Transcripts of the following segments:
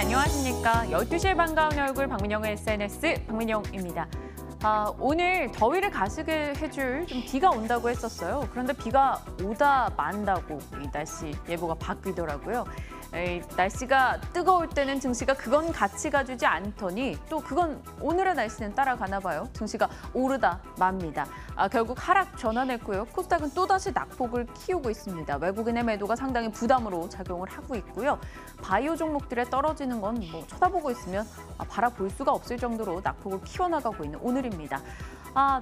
안녕하십니까. 12시에 반가운 얼굴 박민영의 SNS 박민영입니다. 오늘 더위를 가시게 해줄 좀 비가 온다고 했었어요. 그런데 비가 오다 만다고 이 날씨 예보가 바뀌더라고요. 날씨가 뜨거울 때는 증시가 그건 같이 가주지 않더니 또 그건 오늘의 날씨는 따라가나 봐요. 증시가 오르다 맙니다. 결국 하락 전환했고요. 코스닥은 또다시 낙폭을 키우고 있습니다. 외국인의 매도가 상당히 부담으로 작용을 하고 있고요. 바이오 종목들에 떨어지는 건 뭐 쳐다보고 있으면 바라볼 수가 없을 정도로 낙폭을 키워나가고 있는 오늘입니다.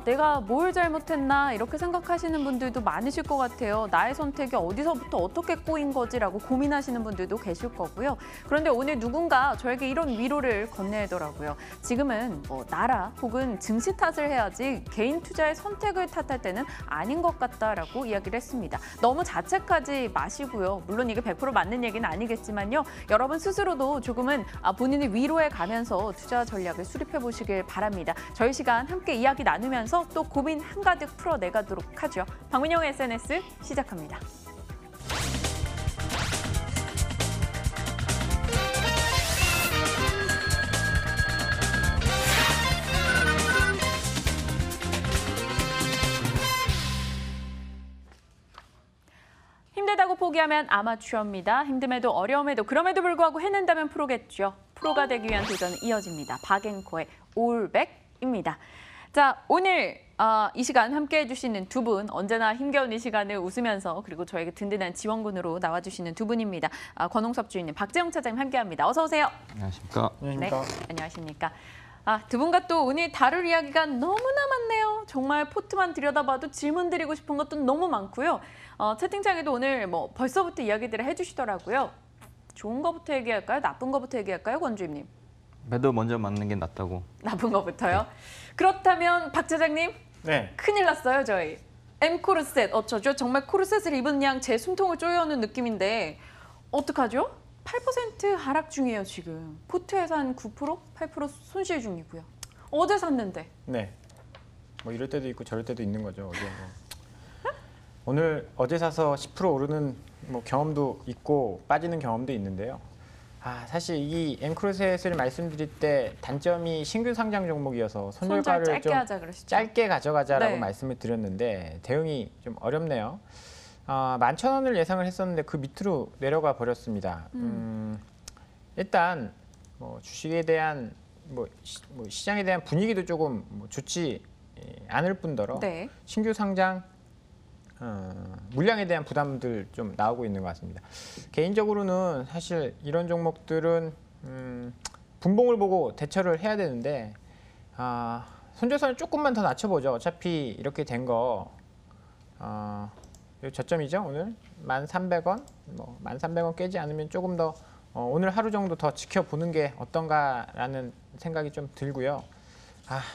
내가 뭘 잘못했나 이렇게 생각하시는 분들도 많으실 것 같아요. 나의 선택이 어디서부터 어떻게 꼬인 거지라고 고민하시는 분들도 계실 거고요. 그런데 오늘 누군가 저에게 이런 위로를 건네더라고요. 지금은 나라 혹은 증시 탓을 해야지 개인 투자의 선택을 탓할 때는 아닌 것 같다라고 이야기를 했습니다. 너무 자책하지 마시고요. 물론 이게 100% 맞는 얘기는 아니겠지만요. 여러분 스스로도 조금은 본인의 위로해 가면서 투자 전략을 수립해 보시길 바랍니다. 저희 시간 함께 이야기 나누면서 또 고민 한가득 풀어내가도록 하죠. 박민영의 SNS 시작합니다. 힘들다고 포기하면 아마추어입니다. 힘듦에도 어려움에도 그럼에도 불구하고 해낸다면 프로겠죠. 프로가 되기 위한 도전은 이어집니다. 박앵커의 올백입니다. 자, 오늘 이 시간 함께해 주시는 두 분, 언제나 힘겨운 이 시간을 웃으면서 그리고 저에게 든든한 지원군으로 나와주시는 두 분입니다. 권홍섭 주인님, 박재영 차장님 함께합니다. 어서 오세요. 안녕하십니까. 네, 안녕하십니까. 두 분과 또 오늘 다룰 이야기가 너무나 많네요. 정말 포트만 들여다봐도 질문 드리고 싶은 것도 너무 많고요. 채팅창에도 오늘 뭐 벌써부터 이야기들을 해주시더라고요. 좋은 거부터 얘기할까요? 나쁜 거부터 얘기할까요? 권주임님. 매도 먼저 맞는 게 낫다고. 나쁜 거부터요? 네. 그렇다면 박 차장님. 네. 큰일 났어요, 저희. M 코르셋 어쩌죠? 정말 코르셋을 입은 양 제 숨통을 쪼여오는 느낌인데 어떡하죠? 8% 하락 중이에요, 지금. 포트에서 한 9%? 8% 손실 중이고요. 어제 샀는데. 네. 뭐 이럴 때도 있고 저럴 때도 있는 거죠. 오늘 어제 사서 10% 오르는 뭐 경험도 있고 빠지는 경험도 있는데요. 사실 이 엠크로셋을 말씀드릴 때 단점이 신규 상장 종목이어서 손절가를 짧게 좀 하자 그러시죠. 짧게 가져가자라고 네. 말씀을 드렸는데 대응이 좀 어렵네요. 11,000원을 예상을 했었는데 그 밑으로 내려가 버렸습니다. 일단 뭐 주식에 대한 뭐 시장에 대한 분위기도 조금 좋지 않을 뿐더러 네. 신규 상장 물량에 대한 부담들 좀 나오고 있는 것 같습니다. 개인적으로는 사실 이런 종목들은 분봉을 보고 대처를 해야 되는데 손절선을 조금만 더 낮춰보죠. 어차피 이렇게 된 거 저점이죠. 오늘 1,300원, 1,300원 깨지 않으면 조금 더 오늘 하루 정도 더 지켜보는 게 어떤가라는 생각이 좀 들고요.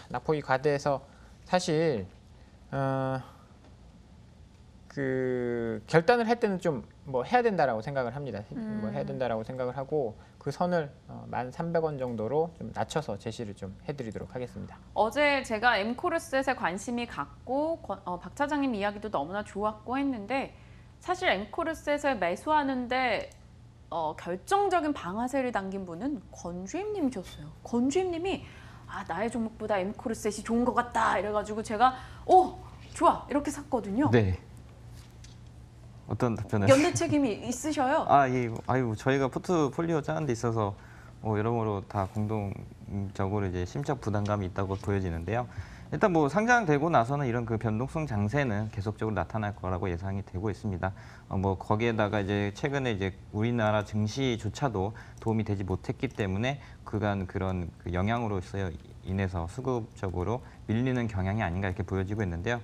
낙폭이 과대해서 사실 그 결단을 할 때는 좀 뭐 해야 된다라고 생각을 합니다. 뭐 해야 된다라고 생각을 하고 그 선을 1,300원 정도로 좀 낮춰서 제시를 좀 해드리도록 하겠습니다. 어제 제가 엠코르셋에 관심이 갔고 박 차장님 이야기도 너무나 좋았고 했는데 사실 엠코르셋을 매수하는데 결정적인 방아쇠를 당긴 분은 권주임님이셨어요. 권주임님이 나의 종목보다 엠코르셋이 좋은 것 같다 이래가지고 제가 좋아 이렇게 샀거든요. 네. 어떤 답변을? 연대 책임이 있으셔요? 예. 저희가 포트폴리오 짜는 데 있어서 여러모로 다 공동적으로 이제 심적 부담감이 있다고 보여지는데요. 일단 뭐 상장되고 나서는 이런 그 변동성 장세는 계속적으로 나타날 거라고 예상이 되고 있습니다. 뭐 거기에다가 이제 최근에 이제 우리나라 증시조차도 도움이 되지 못했기 때문에 그간 그런 그 영향으로서 인해서 수급적으로 밀리는 경향이 아닌가 이렇게 보여지고 있는데요.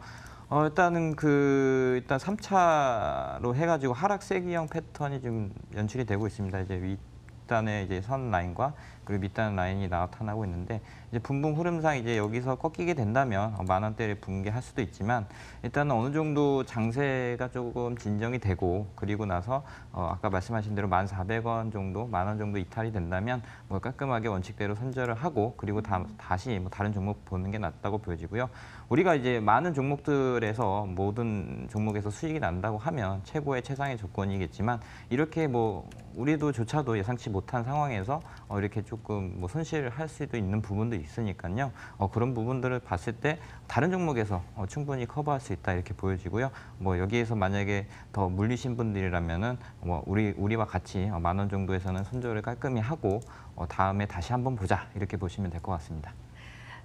일단은 일단 3차로 해가지고 하락 세기형 패턴이 좀 연출이 되고 있습니다. 이제 윗단의 이제 선 라인과 그리고 밑단 라인이 나타나고 있는데 이제 분봉 흐름상 이제 여기서 꺾이게 된다면 10,000원대를 붕괴할 수도 있지만 일단은 어느 정도 장세가 조금 진정이 되고 그리고 나서 아까 말씀하신 대로 1,400원 정도, 10,000원 정도 이탈이 된다면 뭐 깔끔하게 원칙대로 선절을 하고 그리고 다시 뭐 다른 종목 보는 게 낫다고 보여지고요. 우리가 이제 많은 종목들에서 모든 종목에서 수익이 난다고 하면 최고의 최상의 조건이겠지만 이렇게 뭐 우리도 조차도 예상치 못한 상황에서 이렇게 조금 뭐 손실을 할 수도 있는 부분도 있으니까요. 그런 부분들을 봤을 때 다른 종목에서 충분히 커버할 수 있다 이렇게 보여지고요. 뭐 여기에서 만약에 더 물리신 분들이라면은 뭐 우리와 같이 10,000원 정도에서는 손절을 깔끔히 하고 다음에 다시 한번 보자 이렇게 보시면 될 것 같습니다.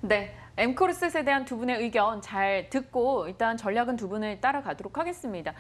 네, 엠코르셋에 대한 두 분의 의견 잘 듣고 일단 전략은 두 분을 따라가도록 하겠습니다.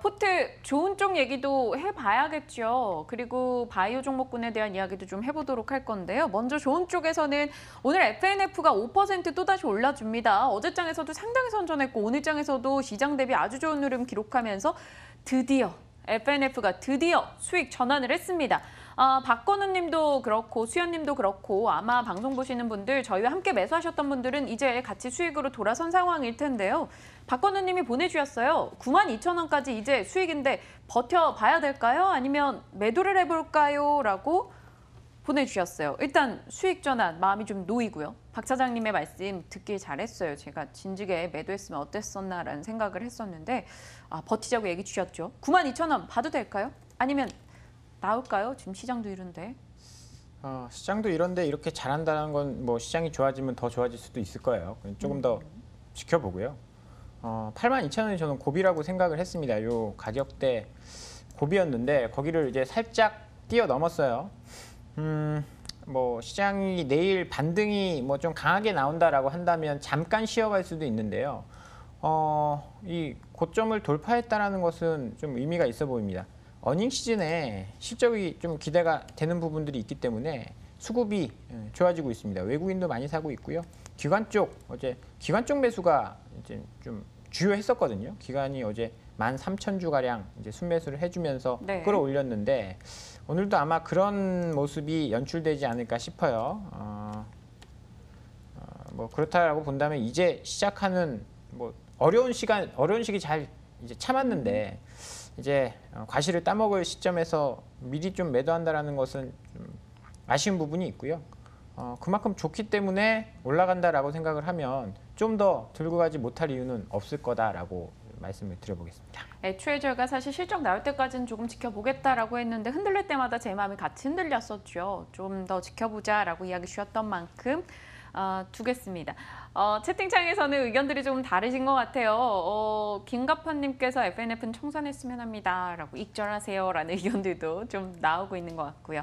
포트 좋은 쪽 얘기도 해봐야겠죠. 그리고 바이오 종목군에 대한 이야기도 좀 해보도록 할 건데요. 먼저 좋은 쪽에서는 오늘 FNF가 5% 또다시 올라줍니다. 어제장에서도 상당히 선전했고 오늘장에서도 시장 대비 아주 좋은 흐름 기록하면서 드디어 FNF가 드디어 수익 전환을 했습니다. 박건우 님도 그렇고 수현 님도 그렇고 아마 방송 보시는 분들 저희와 함께 매수하셨던 분들은 이제 같이 수익으로 돌아선 상황일 텐데요. 박건우 님이 보내주셨어요. 92,000원까지 이제 수익인데 버텨봐야 될까요? 아니면 매도를 해볼까요? 라고 보내주셨어요. 일단 수익 전환 마음이 좀 놓이고요. 박 차장님의 말씀 듣길 잘했어요. 제가 진즉에 매도했으면 어땠었나라는 생각을 했었는데 버티자고 얘기 주셨죠. 92,000원 봐도 될까요? 아니면 나올까요? 지금 시장도 이런데. 시장도 이런데 이렇게 잘한다는 건 뭐 시장이 좋아지면 더 좋아질 수도 있을 거예요. 조금 더 지켜보고요. 82,000원이 저는 고비라고 생각을 했습니다. 요 가격대 고비였는데 거기를 이제 살짝 뛰어넘었어요. 뭐 시장이 내일 반등이 뭐 좀 강하게 나온다라고 한다면 잠깐 쉬어갈 수도 있는데요. 이 고점을 돌파했다라는 것은 좀 의미가 있어 보입니다. 어닝 시즌에 실적이 좀 기대가 되는 부분들이 있기 때문에 수급이 좋아지고 있습니다. 외국인도 많이 사고 있고요. 기관 쪽 어제 기관 쪽 매수가 이제 좀 주요했었거든요. 기관이 어제 13,000주 가량 이제 순매수를 해주면서 네. 끌어올렸는데 오늘도 아마 그런 모습이 연출되지 않을까 싶어요. 뭐 그렇다라고 본다면 이제 시작하는 뭐 어려운 시기 잘 이제 참았는데 이제 과실을 따먹을 시점에서 미리 좀 매도한다라는 것은 좀 아쉬운 부분이 있고요. 그만큼 좋기 때문에 올라간다라고 생각을 하면 좀 더 들고 가지 못할 이유는 없을 거다라고 말씀을 드려보겠습니다. 애초에 저희가 사실 실적 나올 때까지는 조금 지켜보겠다라고 했는데 흔들릴 때마다 제 마음이 같이 흔들렸었죠. 좀 더 지켜보자라고 이야기 주셨던 만큼 두겠습니다. 채팅창에서는 의견들이 좀 다르신 것 같아요. 김가판님께서 FNF는 청산했으면 합니다라고 익절하세요라는 의견들도 좀 나오고 있는 것 같고요.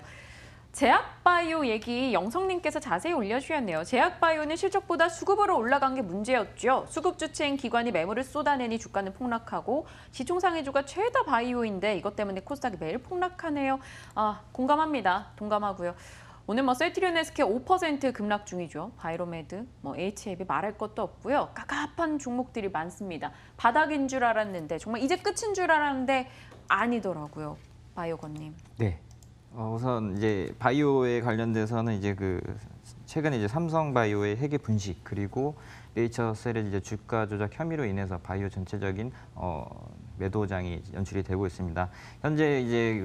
제약바이오 얘기 영성님께서 자세히 올려주셨네요. 제약바이오는 실적보다 수급으로 올라간 게 문제였죠. 수급 주체인 기관이 매물을 쏟아내니 주가는 폭락하고 시총상위주가 최다 바이오인데 이것 때문에 코스닥이 매일 폭락하네요. 공감합니다. 동감하고요. 오늘 뭐 셀트리온 SK 5% 급락 중이죠. 바이로메드, 뭐 HAB 말할 것도 없고요. 깝깝한 종목들이 많습니다. 바닥인 줄 알았는데 정말 이제 끝인 줄 알았는데 아니더라고요. 바이오건님. 네. 우선 이제 바이오에 관련돼서는 이제 최근에 이제 삼성바이오의 회계 분식 그리고 네이처셀의 이제 주가 조작 혐의로 인해서 바이오 전체적인 매도장이 연출이 되고 있습니다. 현재 이제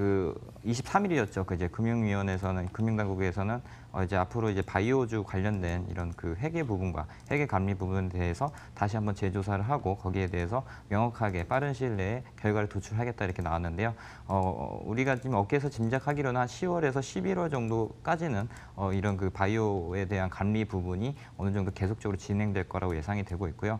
23일이었죠. 이제 금융위원회에서는 금융당국에서는 이제 앞으로 이제 바이오주 관련된 이런 회계 부분과 회계 감리 부분에 대해서 다시 한번 재조사를 하고 거기에 대해서 명확하게 빠른 시일 내에 결과를 도출하겠다 이렇게 나왔는데요. 우리가 지금 업계에서 짐작하기로는 한 10월에서 11월 정도까지는 이런 바이오에 대한 감리 부분이 어느 정도 계속적으로 진행될 거라고 예상이 되고 있고요.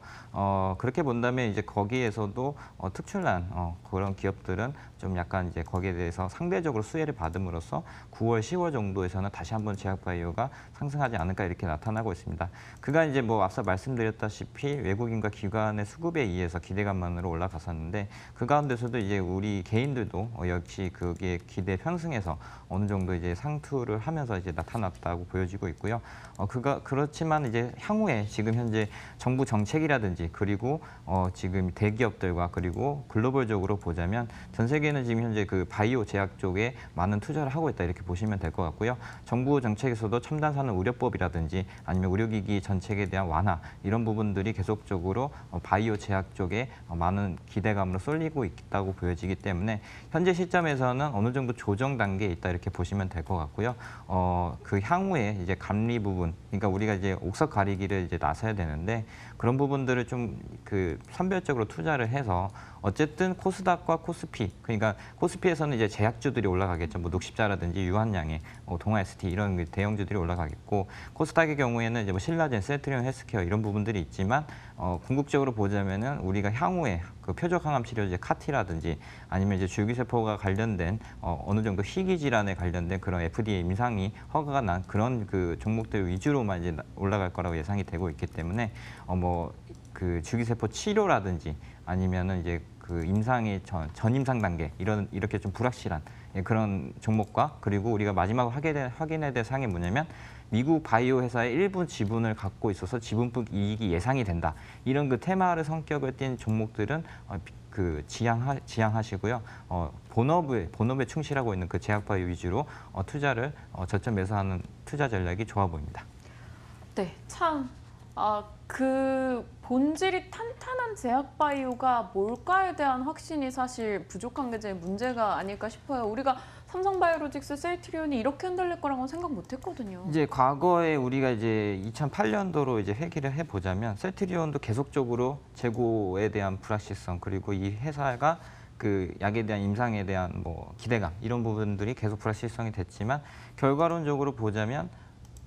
그렇게 본다면 이제 거기에서도 특출난 그런 기업들은 좀 약간 이제 거기에 대해서 상대적으로 수혜를 받음으로써 9월, 10월 정도에서는 다시 한번 제약바이오가 상승하지 않을까 이렇게 나타나고 있습니다. 그간 이제 뭐 앞서 말씀드렸다시피 외국인과 기관의 수급에 의해서 기대감만으로 올라갔었는데 그 가운데서도 이제 우리 개인들도 역시 그게 기대 편승해서 어느 정도 이제 상투를 하면서 이제 나타났다고 보여지고 있고요. 그렇지만 이제 향후에 지금 현재 정부 정책이라든지 그리고 지금 대기업들과 그리고 글로벌적으로 보자면 전 세계는 지금 현재 바이오 제약 쪽에 많은 투자를 하고 있다 이렇게 보시면 될 것 같고요. 정부 정책에서도 첨단 산업 의료법이라든지 아니면 의료기기 정책에 대한 완화 이런 부분들이 계속적으로 바이오 제약 쪽에 많은 기대감으로 쏠리고 있다고 보여지기 때문에 현재 시점에서는 어느 정도 조정 단계에 있다 이렇게 보시면 될 것 같고요. 그 향후에 이제 감리 부분, 그러니까 우리가 이제 옥석 가리기를 이제 나서야 되는데 그런 부분들을 좀 선별적으로 투자를 해서 어쨌든 코스닥과 코스피, 그러니까 코스피에서는 이제 제약주들이 올라가겠죠. 뭐 녹십자라든지 유한양행, 동아 ST 이런 그 대형주들이 올라가겠고, 코스닥의 경우에는 이제 뭐 신라젠, 셀트리온 헬스케어 이런 부분들이 있지만 궁극적으로 보자면은 우리가 향후에 그 표적 항암 치료제 카티라든지 아니면 이제 줄기세포가 관련된 어느 정도 희귀 질환에 관련된 그런 FDA 임상이 허가가 난 그런 그 종목들 위주로만 이제 올라갈 거라고 예상이 되고 있기 때문에 뭐 그 줄기세포 치료라든지 아니면은 이제 그 임상의 전임상 단계 이렇게 좀 불확실한 그런 종목과, 그리고 우리가 마지막으로 확인해야 될 사항이 뭐냐면 미국 바이오 회사의 일부 지분을 갖고 있어서 지분폭 이익이 예상이 된다. 이런 그 테마를 성격을 띈 종목들은 그 지양하시고요. 본업에 충실하고 있는 그 제약바이오 위주로 투자를 저점 매수하는 투자 전략이 좋아 보입니다. 네, 참. 그 본질이 탄탄한 제약바이오가 뭘까에 대한 확신이 사실 부족한 게 제일 문제가 아닐까 싶어요. 우리가 삼성바이오로직스, 셀트리온이 이렇게 흔들릴 거라고 생각 못했거든요. 이제 과거에 우리가 이제 2008년도로 이제 회귀를 해보자면 셀트리온도 계속적으로 재고에 대한 불확실성, 그리고 이 회사가 그 약에 대한 임상에 대한 뭐 기대감 이런 부분들이 계속 불확실성이 됐지만, 결과론적으로 보자면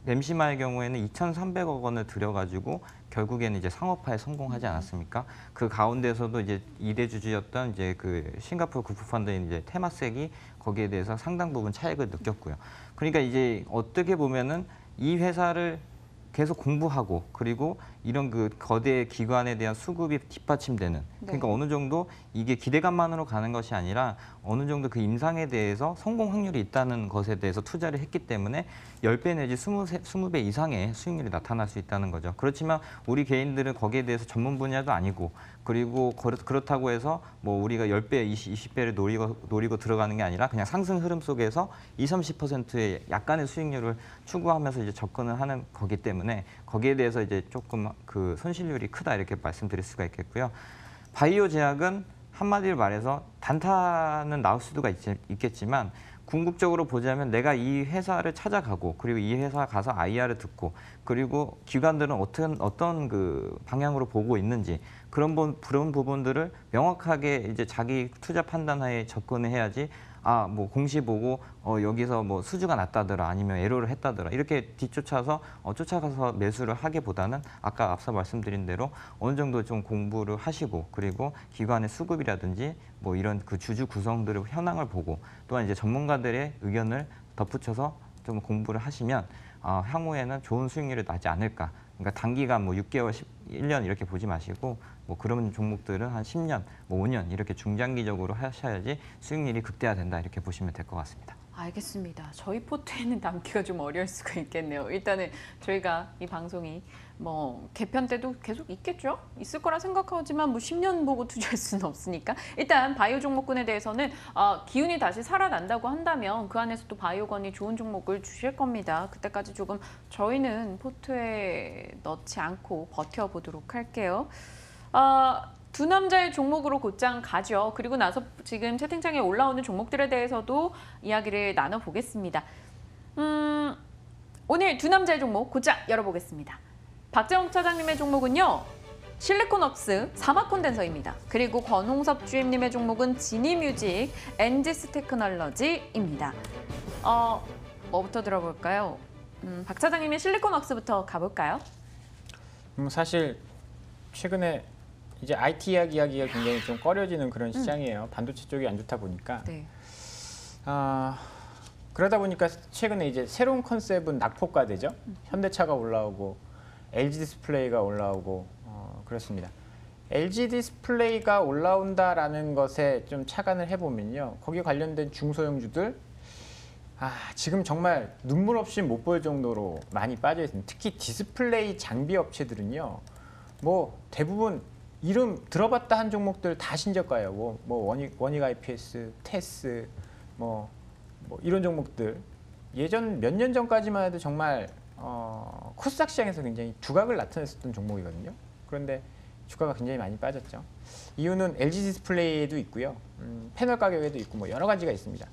램시마의 경우에는 2,300억 원을 들여가지고 결국에는 이제 상업화에 성공하지 않았습니까? 그 가운데서도 이제 2대 주주였던 이제 그 싱가포르 국부펀드인 이제 테마섹이 거기에 대해서 상당 부분 차익을 느꼈고요. 그러니까 이제 어떻게 보면은 이 회사를 계속 공부하고, 그리고 이런 그 거대 기관에 대한 수급이 뒷받침되는, 그러니까 어느 정도 이게 기대감만으로 가는 것이 아니라 어느 정도 그 임상에 대해서 성공 확률이 있다는 것에 대해서 투자를 했기 때문에 10배 내지 20배 이상의 수익률이 나타날 수 있다는 거죠. 그렇지만 우리 개인들은 거기에 대해서 전문 분야도 아니고, 그리고 그렇다고 해서 뭐 우리가 10배, 20배를 노리고 들어가는 게 아니라 그냥 상승 흐름 속에서 20, 30%의 약간의 수익률을 추구하면서 이제 접근을 하는 거기 때문에 거기에 대해서 이제 조금 그 손실률이 크다 이렇게 말씀드릴 수가 있겠고요. 바이오 제약은 한마디로 말해서 단타는 나올 수도 있겠지만, 궁극적으로 보자면 내가 이 회사를 찾아가고, 그리고 이 회사 가서 IR을 듣고, 그리고 기관들은 어떤 그 방향으로 보고 있는지 그런 부분들을 명확하게 이제 자기 투자 판단하에 접근을 해야지, 뭐 공시 보고 여기서 뭐 수주가 낮다더라 아니면 에러를 했다더라 이렇게 뒤쫓아서 쫓아가서 매수를 하기보다는 아까 앞서 말씀드린 대로 어느 정도 좀 공부를 하시고, 그리고 기관의 수급이라든지 뭐 이런 그 주주 구성들의 현황을 보고, 또한 이제 전문가들의 의견을 덧붙여서 좀 공부를 하시면 향후에는 좋은 수익률이 나지 않을까. 그러니까 단기간 뭐 6개월, 1년 이렇게 보지 마시고, 뭐 그런 종목들은 한 10년, 뭐 5년 이렇게 중장기적으로 하셔야지 수익률이 극대화된다 이렇게 보시면 될 것 같습니다. 알겠습니다. 저희 포트에는 담기가 좀 어려울 수가 있겠네요. 일단은 저희가 이 방송이 뭐 개편 때도 계속 있겠죠? 있을 거라 생각하지만 뭐 10년 보고 투자할 수는 없으니까. 일단 바이오 종목군에 대해서는 기운이 다시 살아난다고 한다면 그 안에서 또 바이오건이 좋은 종목을 주실 겁니다. 그때까지 조금 저희는 포트에 넣지 않고 버텨보도록 할게요. 두 남자의 종목으로 곧장 가죠. 그리고 나서 지금 채팅창에 올라오는 종목들에 대해서도 이야기를 나눠보겠습니다. 오늘 두 남자의 종목 곧장 열어보겠습니다. 박재홍 차장님의 종목은요, 실리콘웍스, 사마콘덴서입니다. 그리고 권홍섭 주임님의 종목은 지니뮤직, 엔지스 테크놀로지입니다. 뭐부터 들어볼까요? 박 차장님의 실리콘웍스부터 가볼까요? 사실 최근에 이제 IT 이야기가 굉장히 좀 꺼려지는 그런 시장이에요. 반도체 쪽이 안 좋다 보니까. 네. 그러다 보니까 최근에 이제 새로운 컨셉은 낙폭과대죠. 현대차가 올라오고 LG 디스플레이가 올라오고 그렇습니다. LG 디스플레이가 올라온다라는 것에 좀 착안을 해보면요, 거기에 관련된 중소형주들 지금 정말 눈물 없이 못 볼 정도로 많이 빠져 있습니다. 특히 디스플레이 장비 업체들은요, 뭐 대부분 이름 들어봤다 한 종목들 다 신저가예요. 뭐 원익 IPS, 테스, 뭐 이런 종목들 예전 몇 년 전까지만 해도 정말 코스닥 시장에서 굉장히 두각을 나타냈었던 종목이거든요. 그런데 주가가 굉장히 많이 빠졌죠. 이유는 LG 디스플레이에도 있고요, 패널 가격에도 있고 뭐 여러 가지가 있습니다.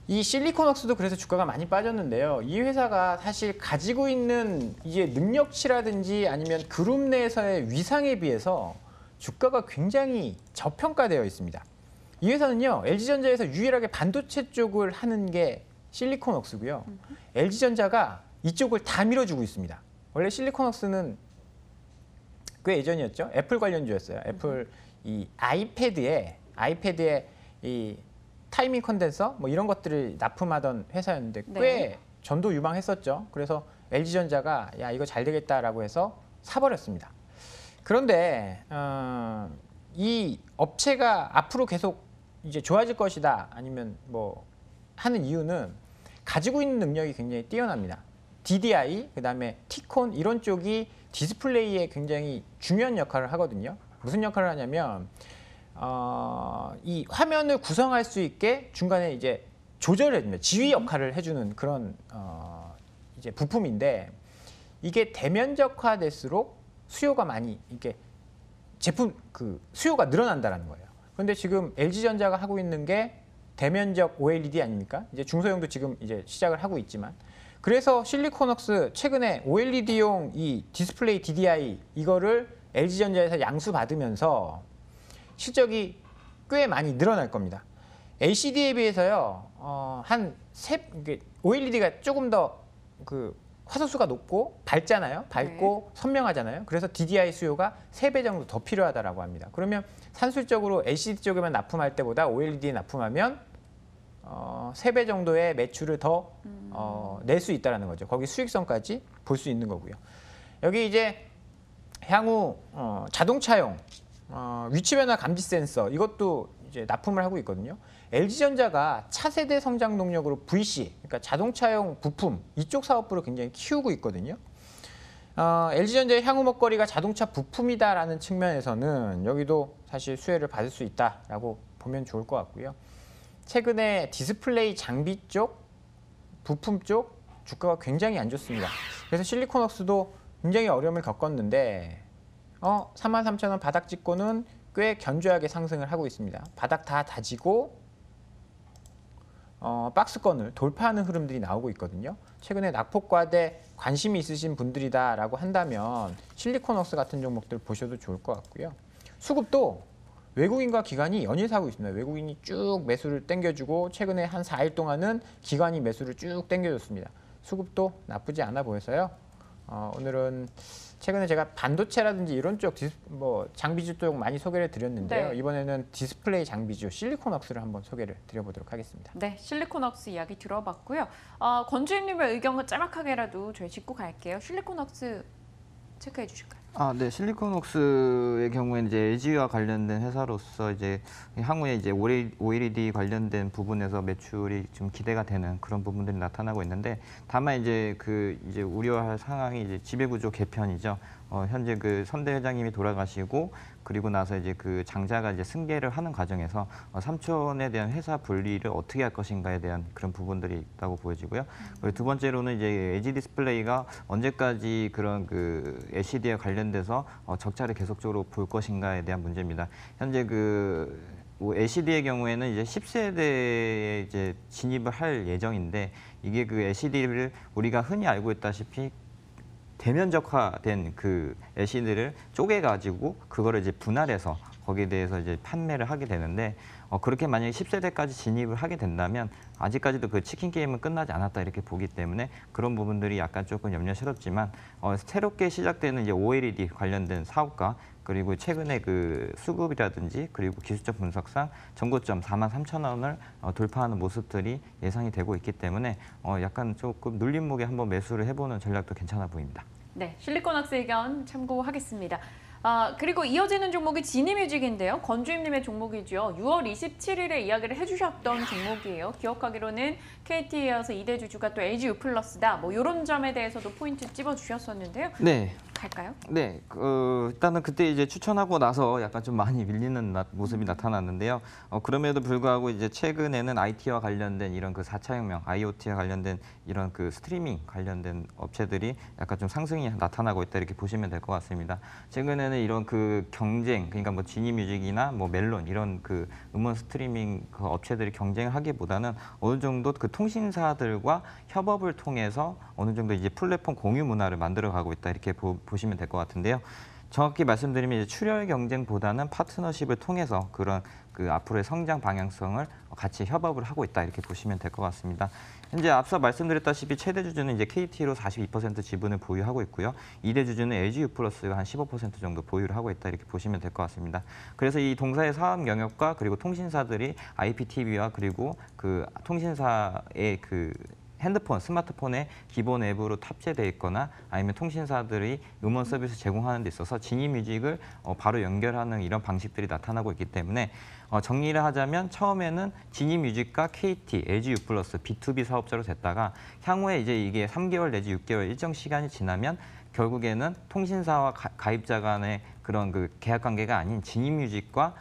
이 실리콘웍스도 그래서 주가가 많이 빠졌는데요. 이 회사가 사실 가지고 있는 이제 능력치라든지 아니면 그룹 내에서의 위상에 비해서 주가가 굉장히 저평가되어 있습니다. 이 회사는요, LG전자에서 유일하게 반도체 쪽을 하는 게 실리콘웍스고요. LG전자가 이쪽을 다 밀어주고 있습니다. 원래 실리콘웍스는 꽤 예전이었죠. 애플 관련주였어요. 애플 이 아이패드에 이 타이밍 컨덴서 뭐 이런 것들을 납품하던 회사였는데 꽤 네. 전도 유망했었죠. 그래서 LG전자가 야 이거 잘 되겠다라고 해서 사버렸습니다. 그런데 이 업체가 앞으로 계속 이제 좋아질 것이다 아니면 뭐 하는 이유는 가지고 있는 능력이 굉장히 뛰어납니다. DDI 그다음에 T콘 이런 쪽이 디스플레이에 굉장히 중요한 역할을 하거든요. 무슨 역할을 하냐면 이 화면을 구성할 수 있게 중간에 이제 조절을 해줍니다. 지휘 역할을 해주는 그런 이제 부품인데 이게 대면적화될수록 수요가 많이 이게 제품 그 수요가 늘어난다라는 거예요. 그런데 지금 LG전자가 하고 있는 게 대면적 OLED 아닙니까? 이제 중소형도 지금 이제 시작을 하고 있지만 그래서 실리콘웍스 최근에 OLED용 이 디스플레이 DDI 이거를 LG전자에서 양수 받으면서 실적이 꽤 많이 늘어날 겁니다. LCD에 비해서요, OLED가 조금 더 그 화소수가 높고 밝잖아요. 밝고 네. 선명하잖아요. 그래서 DDI 수요가 3배 정도 더 필요하다라고 합니다. 그러면 산술적으로 LCD 쪽에만 납품할 때보다 OLED에 납품하면 3배 정도의 매출을 더 낼 수 있다는 거죠. 거기 수익성까지 볼 수 있는 거고요. 여기 이제 향후 자동차용 위치 변화 감지 센서 이것도 이제 납품을 하고 있거든요. LG전자가 차세대 성장 동력으로 VC, 그러니까 자동차용 부품 이쪽 사업부를 굉장히 키우고 있거든요. LG전자의 향후 먹거리가 자동차 부품이다라는 측면에서는 여기도 사실 수혜를 받을 수 있다라고 보면 좋을 것 같고요. 최근에 디스플레이 장비 쪽, 부품 쪽 주가가 굉장히 안 좋습니다. 그래서 실리콘웍스도 굉장히 어려움을 겪었는데 33,000원 바닥 찍고는 꽤 견조하게 상승을 하고 있습니다. 바닥 다 다지고 박스권을 돌파하는 흐름들이 나오고 있거든요. 최근에 낙폭과대 관심이 있으신 분들이다라고 한다면 실리콘웍스 같은 종목들 보셔도 좋을 것 같고요. 수급도 외국인과 기관이 연일 사고 있습니다. 외국인이 쭉 매수를 땡겨주고 최근에 한 4일 동안은 기관이 매수를 쭉 땡겨줬습니다. 수급도 나쁘지 않아 보여서요. 오늘은 최근에 제가 반도체라든지 이런 쪽 장비주 쪽 많이 소개를 드렸는데요. 네. 이번에는 디스플레이 장비주 실리콘웍스를 한번 소개를 드려보도록 하겠습니다. 네, 실리콘웍스 이야기 들어봤고요. 권주임님의 의견을 짤막하게라도 저희 짚고 갈게요. 실리콘웍스 체크해 주실까요? 네, 실리콘웍스의 경우에는 이제 LG와 관련된 회사로서 이제 향후에 이제 OLED 관련된 부분에서 매출이 좀 기대가 되는 그런 부분들이 나타나고 있는데 다만 이제 이제 우려할 상황이 이제 지배구조 개편이죠. 현재 그 선대 회장님이 돌아가시고 그리고 나서 이제 그 장자가 이제 승계를 하는 과정에서 삼촌에 대한 회사 분리를 어떻게 할 것인가에 대한 그런 부분들이 있다고 보여지고요. 그리고 두 번째로는 이제 LG 디스플레이가 언제까지 그런 그 LCD에 관련돼서 적자를 계속적으로 볼 것인가에 대한 문제입니다. 현재 LCD의 경우에는 이제 10세대에 이제 진입을 할 예정인데 이게 그 LCD를 우리가 흔히 알고 있다시피 대면적화된 그 LCD를 쪼개가지고 그거를 이제 분할해서 거기에 대해서 이제 판매를 하게 되는데 그렇게 만약에 10세대까지 진입을 하게 된다면 아직까지도 그 치킨 게임은 끝나지 않았다 이렇게 보기 때문에 그런 부분들이 약간 조금 염려스럽지만 새롭게 시작되는 이제 OLED 관련된 사업과 그리고 최근에 그 수급이라든지 그리고 기술적 분석상 전고점 43,000원을 돌파하는 모습들이 예상이 되고 있기 때문에 약간 조금 눌림목에 한번 매수를 해보는 전략도 괜찮아 보입니다. 네, 실리콘웍스 의견 참고하겠습니다. 그리고 이어지는 종목이 지니뮤직인데요. 권주임님의 종목이죠. 6월 27일에 이야기를 해주셨던 종목이에요. 기억하기로는 KT에 이어서 2대 주주가 또 LG U+다. 뭐 이런 점에 대해서도 포인트 찝어주셨었는데요. 네. 갈까요? 네, 일단은 그때 이제 추천하고 나서 약간 좀 많이 밀리는 모습이 나타났는데요. 그럼에도 불구하고 이제 최근에는 IT와 관련된 이런 그 4차 혁명, IoT와 관련된 이런 그 스트리밍 관련된 업체들이 약간 좀 상승이 나타나고 있다 이렇게 보시면 될 것 같습니다. 최근에는 이런 그 경쟁, 그러니까 뭐 지니뮤직이나 뭐 멜론 이런 그 음원 스트리밍 그 업체들이 경쟁을 하기보다는 어느 정도 그 통신사들과 협업을 통해서 어느 정도 이제 플랫폼 공유 문화를 만들어가고 있다 이렇게 보시면 될 것 같은데요. 정확히 말씀드리면 이제 출혈 경쟁보다는 파트너십을 통해서 그런 그 앞으로의 성장 방향성을 같이 협업을 하고 있다 이렇게 보시면 될 것 같습니다. 현재 앞서 말씀드렸다시피 최대 주주는 이제 KT로 42% 지분을 보유하고 있고요. 2대 주주는 LG유플러스가 한 15% 정도 보유를 하고 있다 이렇게 보시면 될 것 같습니다. 그래서 이 동사의 사업 영역과 그리고 통신사들이 IPTV와 그리고 그 통신사의 그 핸드폰, 스마트폰에 기본 앱으로 탑재되어 있거나 아니면 통신사들이 음원 서비스 제공하는 데 있어서 지니뮤직을 바로 연결하는 이런 방식들이 나타나고 있기 때문에 정리를 하자면 처음에는 지니뮤직과 KT, LG유플러스, B2B 사업자로 됐다가 향후에 이제 이게 3개월 내지 6개월 일정 시간이 지나면 결국에는 통신사와 가입자 간의 그런 그 계약 관계가 아닌 지니뮤직과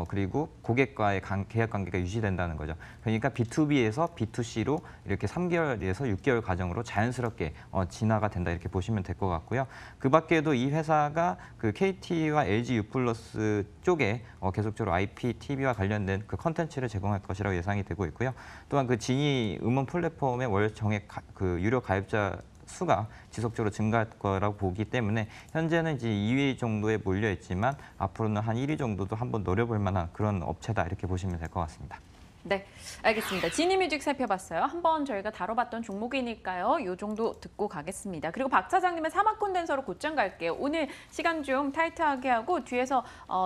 그리고 고객과의 계약 관계가 유지된다는 거죠. 그러니까 B2B에서 B2C로 이렇게 3개월에서 6개월 과정으로 자연스럽게 진화가 된다 이렇게 보시면 될 것 같고요. 그 밖에도 이 회사가 그 KT와 LG유플러스 쪽에 계속적으로 IPTV와 관련된 그 컨텐츠를 제공할 것이라고 예상이 되고 있고요. 또한 그 지니 음원 플랫폼의 월 정액 그 유료 가입자 수가 지속적으로 증가할 거라고 보기 때문에 현재는 이제 2위 정도에 몰려 있지만 앞으로는 한 1위 정도도 한번 노려볼 만한 그런 업체다 이렇게 보시면 될 것 같습니다. 네, 알겠습니다. 지니뮤직 살펴봤어요. 한번 저희가 다뤄봤던 종목이니까요. 이 정도 듣고 가겠습니다. 그리고 박 차장님의 사막 콘덴서로 곧장 갈게요. 오늘 시간 좀 타이트하게 하고 뒤에서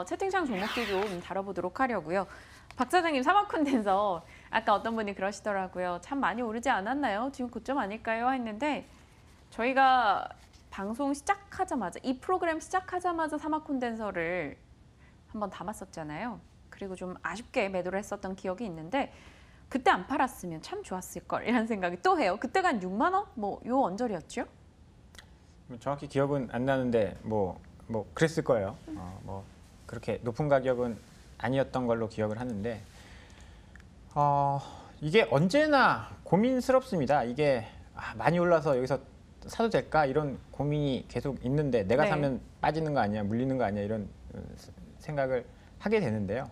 채팅창 종목들 좀 다뤄보도록 하려고요. 박 차장님 사막 콘덴서 아까 어떤 분이 그러시더라고요. 참 많이 오르지 않았나요? 지금 고점 아닐까요? 했는데 저희가 방송 시작하자마자 이 프로그램 시작하자마자 사막 콘덴서를 한번 담았었잖아요. 그리고 좀 아쉽게 매도를 했었던 기억이 있는데 그때 안 팔았으면 참 좋았을 걸 이라는 생각이 또 해요. 그때가 한 6만 원? 뭐 요 언저리였죠? 정확히 기억은 안 나는데 뭐 그랬을 거예요. 뭐 그렇게 높은 가격은 아니었던 걸로 기억을 하는데 이게 언제나 고민스럽습니다. 이게 많이 올라서 여기서 사도 될까 이런 고민이 계속 있는데 내가 네. 사면 빠지는 거 아니야, 물리는 거 아니야 이런 생각을 하게 되는데요.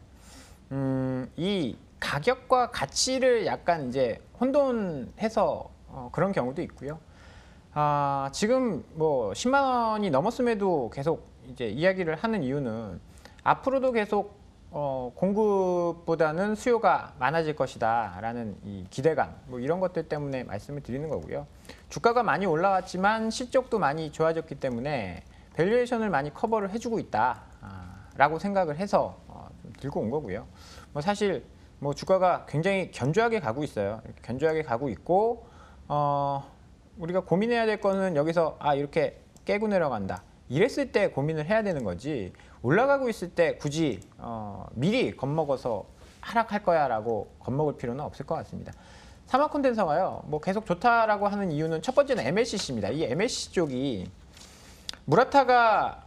이 가격과 가치를 약간 이제 혼돈해서 그런 경우도 있고요. 지금 뭐 10만 원이 넘었음에도 계속 이제 이야기를 하는 이유는 앞으로도 계속 공급보다는 수요가 많아질 것이다라는 이 기대감, 뭐 이런 것들 때문에 말씀을 드리는 거고요. 주가가 많이 올라왔지만 실적도 많이 좋아졌기 때문에 밸류에이션을 많이 커버를 해주고 있다라고 생각을 해서 좀 들고 온 거고요. 뭐 사실 뭐 주가가 굉장히 견조하게 가고 있어요. 이렇게 견조하게 가고 있고 우리가 고민해야 될 거는 여기서 이렇게 깨고 내려간다. 이랬을 때 고민을 해야 되는 거지 올라가고 있을 때 굳이 미리 겁먹어서 하락할 거야라고 겁먹을 필요는 없을 것 같습니다. 사막 콘덴서가요. 뭐 계속 좋다라고 하는 이유는 첫 번째는 MLCC입니다. 이 MLCC 쪽이 무라타가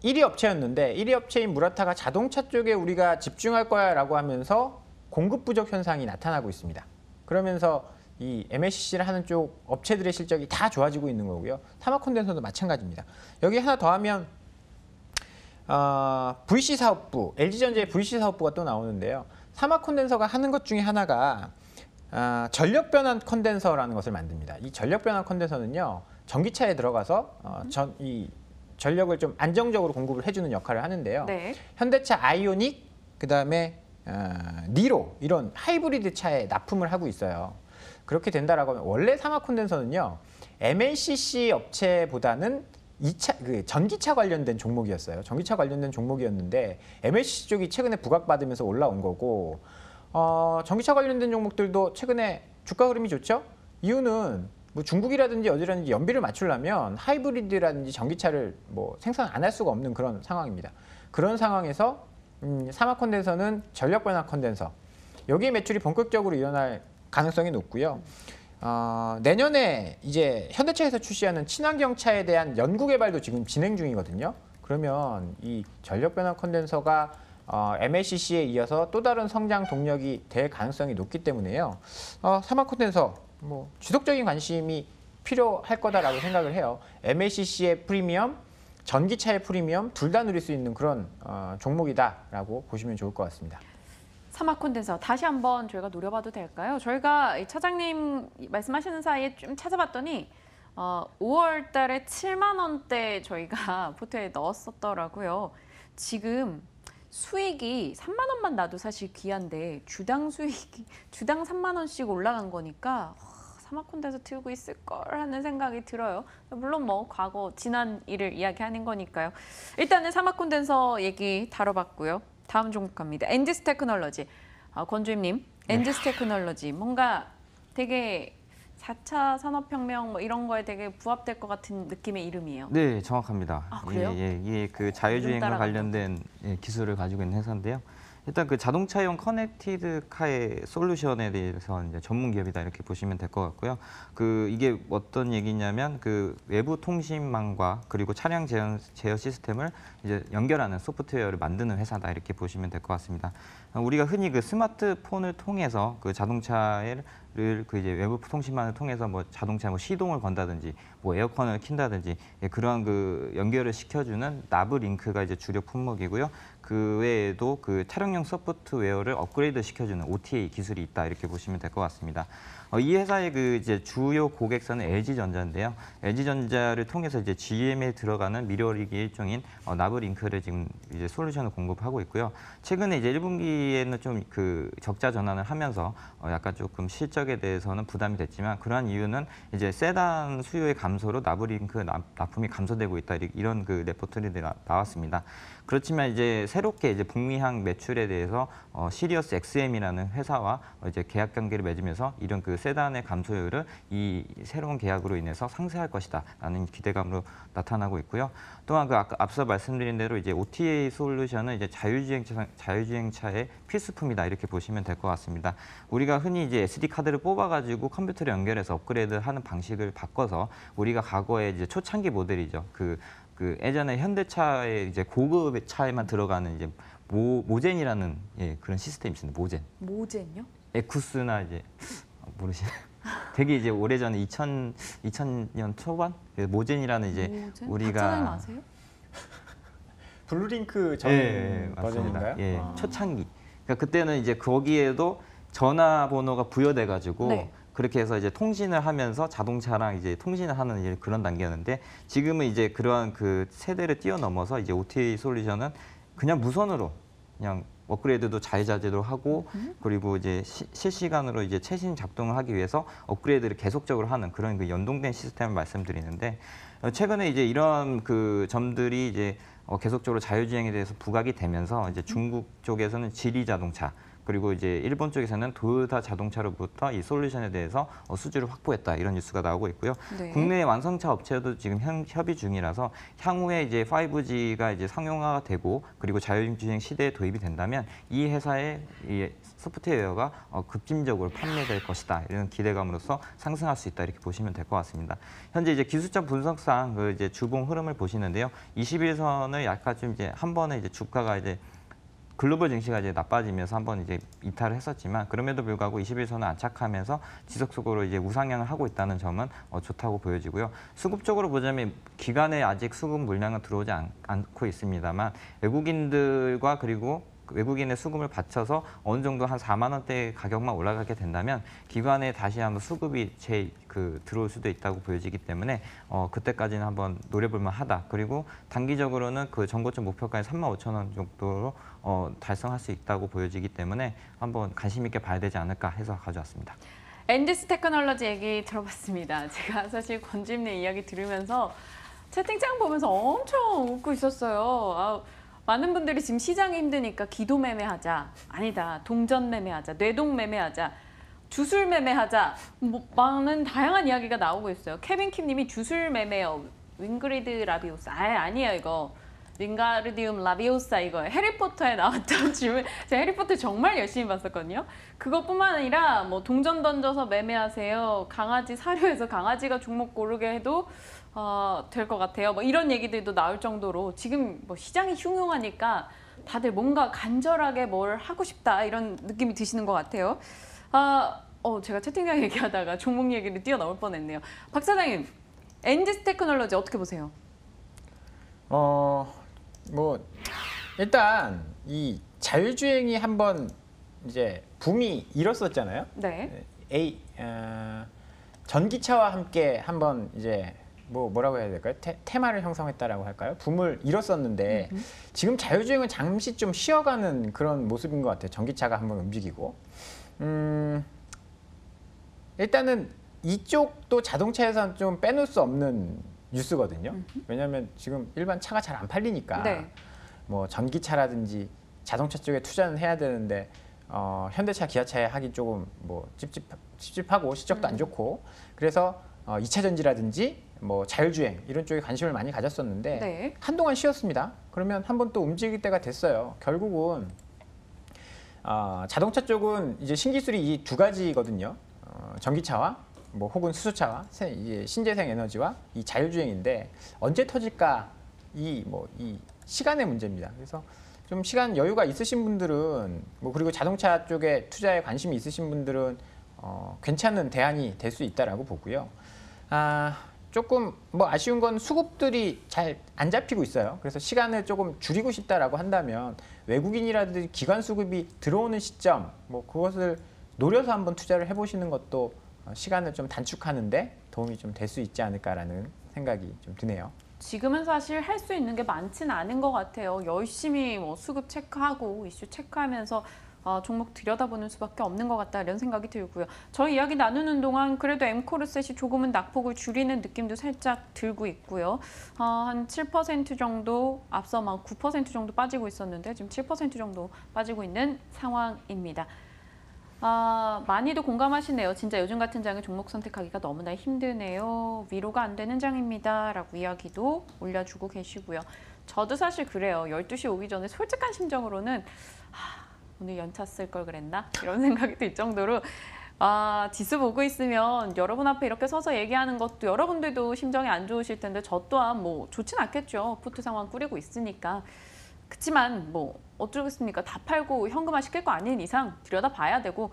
1위 업체였는데 1위 업체인 무라타가 자동차 쪽에 우리가 집중할 거야라고 하면서 공급 부족 현상이 나타나고 있습니다. 그러면서 이 MLCC를 하는 쪽 업체들의 실적이 다 좋아지고 있는 거고요. 사막 콘덴서도 마찬가지입니다. 여기 하나 더 하면 VC 사업부, LG전자의 VC 사업부가 또 나오는데요. 사막 콘덴서가 하는 것 중에 하나가 전력 변환 콘덴서라는 것을 만듭니다. 이 전력 변환 콘덴서는요. 전기차에 들어가서 이 전력을 좀 안정적으로 공급을 해주는 역할을 하는데요. 네. 현대차 아이오닉, 그다음에 니로 이런 하이브리드 차에 납품을 하고 있어요. 그렇게 된다라고 하면 원래 사막 콘덴서는요. MLCC 업체보다는 전기차 관련된 종목이었어요. 전기차 관련된 종목이었는데 MLCC 쪽이 최근에 부각받으면서 올라온 거고 전기차 관련된 종목들도 최근에 주가 흐름이 좋죠? 이유는 뭐 중국이라든지 어디라든지 연비를 맞추려면 하이브리드라든지 전기차를 뭐 생산 안 할 수가 없는 그런 상황입니다. 그런 상황에서 사막 콘덴서는 전력 변환 콘덴서 여기에 매출이 본격적으로 일어날 가능성이 높고요. 내년에 이제 현대차에서 출시하는 친환경차에 대한 연구 개발도 지금 진행 중이거든요. 그러면 이 전력 변환 콘덴서가 MLCC에 이어서 또 다른 성장 동력이 될 가능성이 높기 때문에요. 사막 콘덴서 뭐 지속적인 관심이 필요할 거다라고 생각을 해요. MLCC의 프리미엄, 전기차의 프리미엄 둘 다 누릴 수 있는 그런 종목이다라고 보시면 좋을 것 같습니다. 사막 콘덴서 다시 한번 저희가 노려봐도 될까요? 저희가 이 차장님 말씀하시는 사이에 좀 찾아봤더니 5월 달에 7만 원대 저희가 포트에 넣었었더라고요. 지금 수익이 3만 원만 나도 사실 귀한데 주당 수익이 주당 3만 원씩 올라간 거니까 사마콘대에서 들고 있을 걸 하는 생각이 들어요. 물론 뭐 과거 지난 일을 이야기하는 거니까요. 일단은 사마콘덴서 얘기 다뤄봤고요. 다음 종목 갑니다. 엔지스 테크놀로지. 권주임님, 엔지스 테크놀로지 뭔가 되게 4차 산업혁명 뭐 이런 거에 되게 부합될 것 같은 느낌의 이름이에요. 네, 정확합니다. 아, 그래요? 이게 그 자율주행과 따라간다. 관련된 기술을 가지고 있는 회사인데요. 일단 그 자동차용 커넥티드 카의 솔루션에 대해서 이제 전문 기업이다 이렇게 보시면 될 것 같고요. 이게 어떤 얘기냐면 그 외부 통신망과 그리고 차량 제어 시스템을 이제 연결하는 소프트웨어를 만드는 회사다 이렇게 보시면 될 것 같습니다. 우리가 흔히 그 스마트폰을 통해서 그 자동차를 그 이제 외부 통신망을 통해서 뭐 자동차 뭐 시동을 건다든지 뭐 에어컨을 킨다든지 그러한 그 연결을 시켜주는 나브링크가 이제 주력 품목이고요. 그 외에도 그 촬영용 소프트웨어를 업그레이드 시켜주는 OTA 기술이 있다 이렇게 보시면 될 것 같습니다. 이 회사의 그 이제 주요 고객사는 LG전자인데요. LG전자를 통해서 이제 GM에 들어가는 미러링의 일종인 나브링크를 지금 이제 솔루션을 공급하고 있고요. 최근에 이제 1분기에는 좀 그 적자 전환을 하면서 약간 조금 실적에 대해서는 부담이 됐지만 그러한 이유는 이제 세단 수요의 감소로 나브링크 납품이 감소되고 있다 이런 그 레포트들이 나왔습니다. 그렇지만 이제 새롭게 이제 북미향 매출에 대해서 시리어스 XM이라는 회사와 이제 계약 관계를 맺으면서 이런 그 세단의 감소율을 이 새로운 계약으로 인해서 상쇄할 것이다라는 기대감으로 나타나고 있고요. 또한 그 아까 앞서 말씀드린 대로 이제 OTA 솔루션은 이제 자율주행차의 필수품이다 이렇게 보시면 될 것 같습니다. 우리가 흔히 이제 SD 카드를 뽑아가지고 컴퓨터를 연결해서 업그레이드하는 방식을 바꿔서 우리가 과거에 이제 초창기 모델이죠. 그 예전에 현대차의 이제 고급 차에만 들어가는 이제 모젠이라는 그런 시스템이 있습니다. 모젠. 모젠요? 에쿠스나 이제 모르시나요? 되게 이제 오래전에 2000년 초반 모젠이라는 이제 모젠? 우리가 박사님 아세요? 블루링크 전 맞습니다. 버전인가요? 예, 아. 초창기. 그러니까 그때는 이제 거기에도 전화번호가 부여돼가지고 네. 그렇게 해서 이제 통신을 하면서 자동차랑 이제 통신을 하는 이제 그런 단계였는데 지금은 이제 그러한 그 세대를 뛰어넘어서 이제 OTA 솔루션은 그냥 무선으로 그냥 업그레이드도 자유자재로 하고 그리고 이제 실시간으로 이제 최신 작동을 하기 위해서 업그레이드를 계속적으로 하는 그런 그 연동된 시스템을 말씀드리는데 최근에 이제 이런 그 점들이 이제 계속적으로 자율주행에 대해서 부각이 되면서 이제 중국 쪽에서는 지리 자동차 그리고 이제 일본 쪽에서는 도요타 자동차로부터 이 솔루션에 대해서 수주를 확보했다 이런 뉴스가 나오고 있고요. 네. 국내 완성차 업체도 지금 협의 중이라서 향후에 이제 5G가 이제 상용화가 되고 그리고 자율주행 시대에 도입이 된다면 이 회사의 이 소프트웨어가 급진적으로 판매될 것이다 이런 기대감으로써 상승할 수 있다 이렇게 보시면 될 것 같습니다. 현재 이제 기술적 분석상 그 이제 주봉 흐름을 보시는데요. 21선을 약간 좀 이제 한 번에 이제 주가가 이제 글로벌 증시가 이제 나빠지면서 한번 이제 이탈을 했었지만 그럼에도 불구하고 21선을 안착하면서 지속적으로 이제 우상향을 하고 있다는 점은 좋다고 보여지고요. 수급적으로 보자면 기관에 아직 수급 물량은 들어오지 않고 있습니다만 외국인들과 그리고 외국인의 수급을 받쳐서 어느 정도 한 4만 원대 가격만 올라가게 된다면 기관에 다시 한번 수급이 들어올 수도 있다고 보여지기 때문에 그때까지는 한번 노려볼 만하다. 그리고 단기적으로는 그 전고점 목표가의 35,000원 정도로 달성할 수 있다고 보여지기 때문에 한번 관심 있게 봐야 되지 않을까 해서 가져왔습니다. 엔지스 테크놀로지 얘기 들어봤습니다. 제가 사실 권지임님 이야기 들으면서 채팅창 보면서 엄청 웃고 있었어요. 많은 분들이 지금 시장이 힘드니까 기도 매매하자, 아니다, 동전 매매하자, 뇌동 매매하자, 주술 매매하자, 뭐 많은 다양한 이야기가 나오고 있어요. 케빈 킴님이 주술 매매요, 윙그리드 라비오사, 아니에요 이거. 윙가르디움 라비오사 이거 해리포터에 나왔던 질문. 제가 해리포터 정말 열심히 봤었거든요. 그것뿐만 아니라 뭐 동전 던져서 매매하세요. 강아지 사료에서 강아지가 종목 고르게 해도 될 것 같아요. 뭐 이런 얘기들도 나올 정도로 지금 뭐 시장이 흉흉하니까 다들 뭔가 간절하게 뭘 하고 싶다 이런 느낌이 드시는 것 같아요. 제가 채팅창 얘기하다가 종목 얘기를 뛰어넘을 뻔했네요. 박 사장님, 엔지스 테크놀로지 어떻게 보세요? 뭐 일단 이 자율주행이 한번 이제 붐이 일었었잖아요. 네. 전기차와 함께 한번 이제 뭐라고 해야 될까요? 테마를 형성했다라고 할까요? 붐을 일었었는데 지금 자율주행은 잠시 좀 쉬어가는 그런 모습인 것 같아요. 전기차가 한번 움직이고 일단은 이쪽도 자동차에서는 좀 빼놓을 수 없는 뉴스거든요. 왜냐하면 지금 일반 차가 잘 안 팔리니까 네. 뭐 전기차라든지 자동차 쪽에 투자는 해야 되는데 현대차, 기아차에 하기 조금 뭐 찝찝하고 실적도 안 좋고 그래서 2차 전지라든지 뭐 자율주행 이런 쪽에 관심을 많이 가졌었는데 네. 한동안 쉬었습니다. 그러면 한번 또 움직일 때가 됐어요. 결국은 자동차 쪽은 이제 신기술이 이 두 가지거든요. 전기차와 뭐 혹은 수소차와 이제 신재생 에너지와 이 자율주행인데 언제 터질까 이 시간의 문제입니다. 그래서 좀 시간 여유가 있으신 분들은 뭐 그리고 자동차 쪽에 투자에 관심이 있으신 분들은 괜찮은 대안이 될 수 있다라고 보고요. 조금 뭐 아쉬운 건 수급들이 잘 안 잡히고 있어요. 그래서 시간을 조금 줄이고 싶다라고 한다면 외국인이라든지 기관 수급이 들어오는 시점 뭐 그것을 노려서 한번 투자를 해보시는 것도 시간을 좀 단축하는데 도움이 좀 될 수 있지 않을까라는 생각이 좀 드네요. 지금은 사실 할 수 있는 게 많지는 않은 것 같아요. 열심히 뭐 수급 체크하고 이슈 체크하면서 종목 들여다보는 수밖에 없는 것 같다 이런 생각이 들고요. 저희 이야기 나누는 동안 그래도 엠코르셋이 조금은 낙폭을 줄이는 느낌도 살짝 들고 있고요. 한 7% 정도 앞서 막 9% 정도 빠지고 있었는데 지금 7% 정도 빠지고 있는 상황입니다. 많이도 공감하시네요. 진짜 요즘 같은 장에 종목 선택하기가 너무나 힘드네요. 위로가 안 되는 장입니다. 라고 이야기도 올려주고 계시고요. 저도 사실 그래요. 12시 오기 전에 솔직한 심정으로는 오늘 연차 쓸 걸 그랬나? 이런 생각이 들 정도로 지수 보고 있으면 여러분 앞에 이렇게 서서 얘기하는 것도 여러분들도 심정이 안 좋으실 텐데 저 또한 뭐 좋진 않겠죠. 푸트 상황 꾸리고 있으니까. 그치만 뭐 어쩌겠습니까? 다 팔고 현금화 시킬 거 아닌 이상 들여다봐야 되고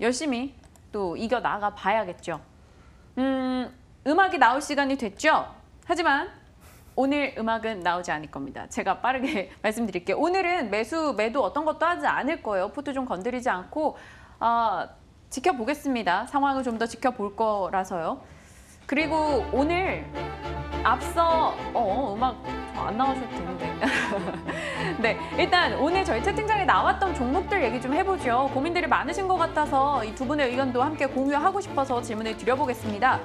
열심히 또 이겨 나가 봐야겠죠. 음악이 나올 시간이 됐죠? 하지만 오늘 음악은 나오지 않을 겁니다. 제가 빠르게 말씀드릴게요. 오늘은 매도 어떤 것도 하지 않을 거예요. 푸트 좀 건드리지 않고 지켜보겠습니다. 상황을 좀 더 지켜볼 거라서요. 그리고 오늘 앞서 음악 안 나와줘도 되는데 네, 일단 오늘 저희 채팅창에 나왔던 종목들 얘기 좀 해보죠. 고민들이 많으신 것 같아서 이 두 분의 의견도 함께 공유하고 싶어서 질문을 드려보겠습니다.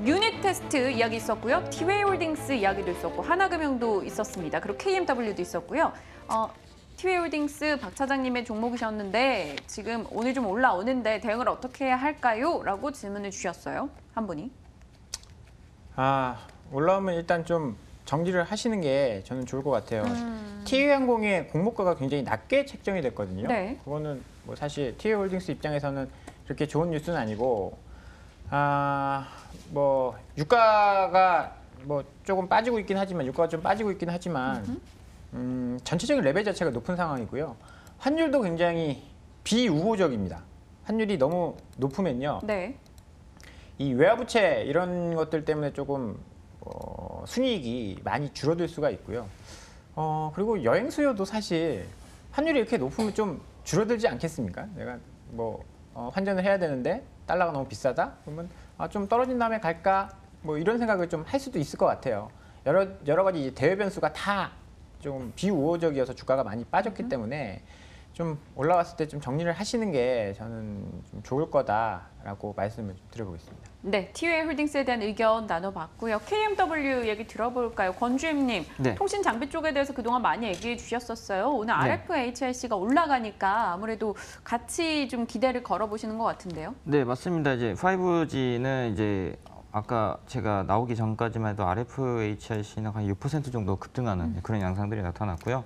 유닛 테스트 이야기 있었고요. 티웨이홀딩스 이야기도 있었고 하나금융도 있었습니다. 그리고 KMW도 있었고요. 티웨이홀딩스 박 차장님의 종목이셨는데 지금 오늘 좀 올라오는데 대응을 어떻게 해야 할까요? 라고 질문을 주셨어요. 한 분이. 올라오면 일단 좀 정리를 하시는 게 저는 좋을 것 같아요. 티웨이항공의 공모가가 굉장히 낮게 책정이 됐거든요. 네. 그거는 뭐 사실 티웨이홀딩스 입장에서는 그렇게 좋은 뉴스는 아니고 뭐 유가가 뭐 조금 빠지고 있긴 하지만 유가가 좀 빠지고 있긴 하지만 전체적인 레벨 자체가 높은 상황이고요. 환율도 굉장히 비우호적입니다. 환율이 너무 높으면요. 네. 이 외화부채 이런 것들 때문에 조금 순이익이 많이 줄어들 수가 있고요. 그리고 여행 수요도 사실 환율이 이렇게 높으면 좀 줄어들지 않겠습니까? 내가 뭐 환전을 해야 되는데 달러가 너무 비싸다? 그러면 좀 떨어진 다음에 갈까? 뭐 이런 생각을 좀 할 수도 있을 것 같아요. 여러 가지 대외 변수가 다 좀 비우호적이어서 주가가 많이 빠졌기 때문에 좀 올라왔을 때 좀 정리를 하시는 게 저는 좀 좋을 거다라고 말씀을 좀 드려보겠습니다. 네, 티웨이홀딩스에 대한 의견 나눠봤고요. KMW 얘기 들어볼까요? 권주임님, 네. 통신 장비 쪽에 대해서 그동안 많이 얘기해 주셨었어요. 오늘 네. RFHIC가 올라가니까 아무래도 같이 좀 기대를 걸어보시는 것 같은데요. 네, 맞습니다. 이제 5G는 이제 아까 제가 나오기 전까지만 해도 RFHIC는 한 6% 정도 급등하는 그런 양상들이 나타났고요.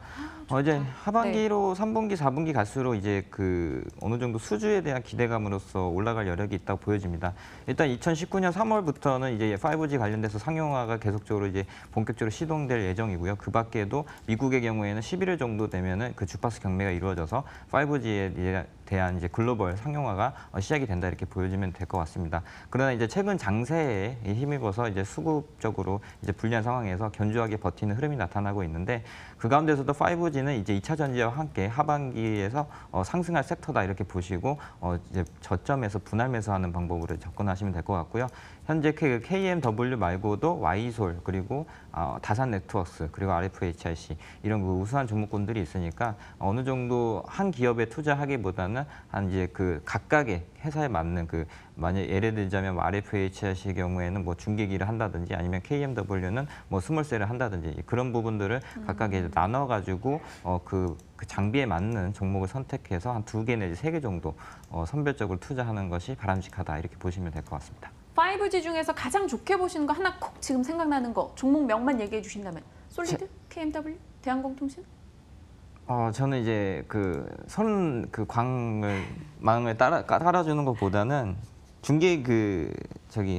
이제 하반기로 3분기, 4분기 갈수록 이제 그 어느 정도 수주에 대한 기대감으로써 올라갈 여력이 있다고 보여집니다. 일단 2019년 3월부터는 이제 5G 관련돼서 상용화가 계속적으로 이제 본격적으로 시동될 예정이고요. 그 밖에도 미국의 경우에는 11월 정도 되면은 그 주파수 경매가 이루어져서 5G에 대한 이제 글로벌 상용화가 시작이 된다 이렇게 보여지면 될 것 같습니다. 그러나 이제 최근 장세에 힘입어서 이제 수급적으로 이제 불리한 상황에서 견조하게 버티는 흐름이 나타나고 있는데 그 가운데서도 5G는 HRC는 이제 2차 전지와 함께 하반기에서 상승할 섹터다 이렇게 보시고 이제 저점에서 분할 매수하는 방법으로 접근하시면 될 것 같고요. 현재 KMW 말고도 Y솔 그리고 다산 네트워크스 그리고 RFHRC 이런 그 우수한 종목군들이 있으니까 어느 정도 한 기업에 투자하기보다는 한 이제 그 각각의 회사에 맞는 그 만약 예를 들자면 RFHRC의 경우에는 뭐 중계기를 한다든지 아니면 KMW는 뭐 스몰셀을 한다든지 그런 부분들을 각각 이제 나눠가지고 그 장비에 맞는 종목을 선택해서 한 2개 내지 3개 정도 선별적으로 투자하는 것이 바람직하다 이렇게 보시면 될 것 같습니다. 5G 중에서 가장 좋게 보시는 거 하나 콕 지금 생각나는 거 종목 명만 얘기해 주신다면 솔리드, KMW, 대한공통신? 저는 이제 망을 따라주는 것보다는 중계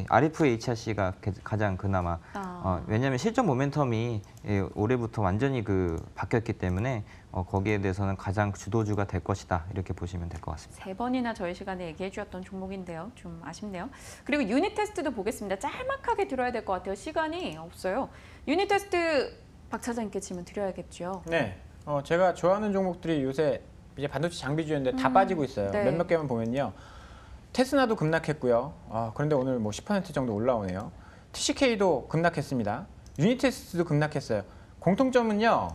RFHRC가 가장 그나마 왜냐하면 실적 모멘텀이 올해부터 완전히 바뀌었기 때문에 거기에 대해서는 가장 주도주가 될 것이다 이렇게 보시면 될 것 같습니다. 3번이나 저희 시간에 얘기해 주셨던 종목인데요. 좀 아쉽네요. 그리고 유닛 테스트도 보겠습니다. 짤막하게 들어야 될 것 같아요. 시간이 없어요. 유닛 테스트 박 차장님께 질문 드려야겠죠. 네, 제가 좋아하는 종목들이 요새 이제 반도체 장비주였는데 다 빠지고 있어요. 네. 몇몇 개만 보면요. 테스나도 급락했고요. 그런데 오늘 뭐 10% 정도 올라오네요. TCK도 급락했습니다. 유니테스트도 급락했어요. 공통점은요.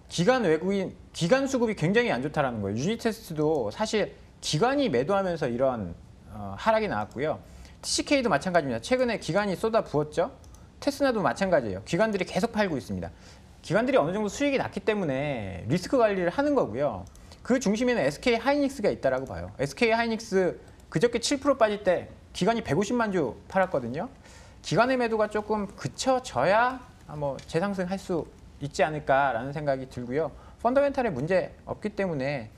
기관 수급이 굉장히 안 좋다라는 거예요. 유니테스트도 사실 기관이 매도하면서 이런 하락이 나왔고요. TCK도 마찬가지입니다. 최근에 기관이 쏟아 부었죠. 테스나도 마찬가지예요. 기관들이 계속 팔고 있습니다. 기관들이 어느 정도 수익이 났기 때문에 리스크 관리를 하는 거고요. 그 중심에는 SK 하이닉스가 있다라고 봐요. SK 하이닉스 그저께 7% 빠질 때 기관이 150만 주 팔았거든요. 기관의 매도가 조금 그쳐져야 뭐 재상승할 수 있지 않을까라는 생각이 들고요. 펀더멘탈에 문제 없기 때문에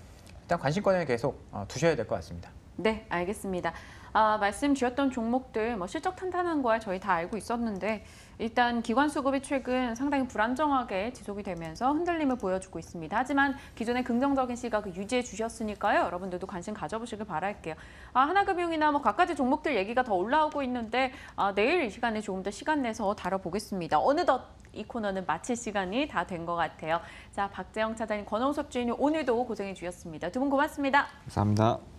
일단 관심권에는 계속 두셔야 될 것 같습니다. 네, 알겠습니다. 말씀 주셨던 종목들 뭐 실적 탄탄한 거야 저희 다 알고 있었는데 일단 기관 수급이 최근 상당히 불안정하게 지속이 되면서 흔들림을 보여주고 있습니다. 하지만 기존의 긍정적인 시각을 유지해 주셨으니까요. 여러분들도 관심 가져보시길 바랄게요. 하나금융이나 뭐 갖가지 종목들 얘기가 더 올라오고 있는데 내일 이 시간에 조금 더 시간 내서 다뤄보겠습니다. 어느덧 이 코너는 마칠 시간이 다 된 것 같아요. 자, 박재영 차장님, 권홍석 주인님 오늘도 고생해 주셨습니다. 두 분 고맙습니다. 감사합니다.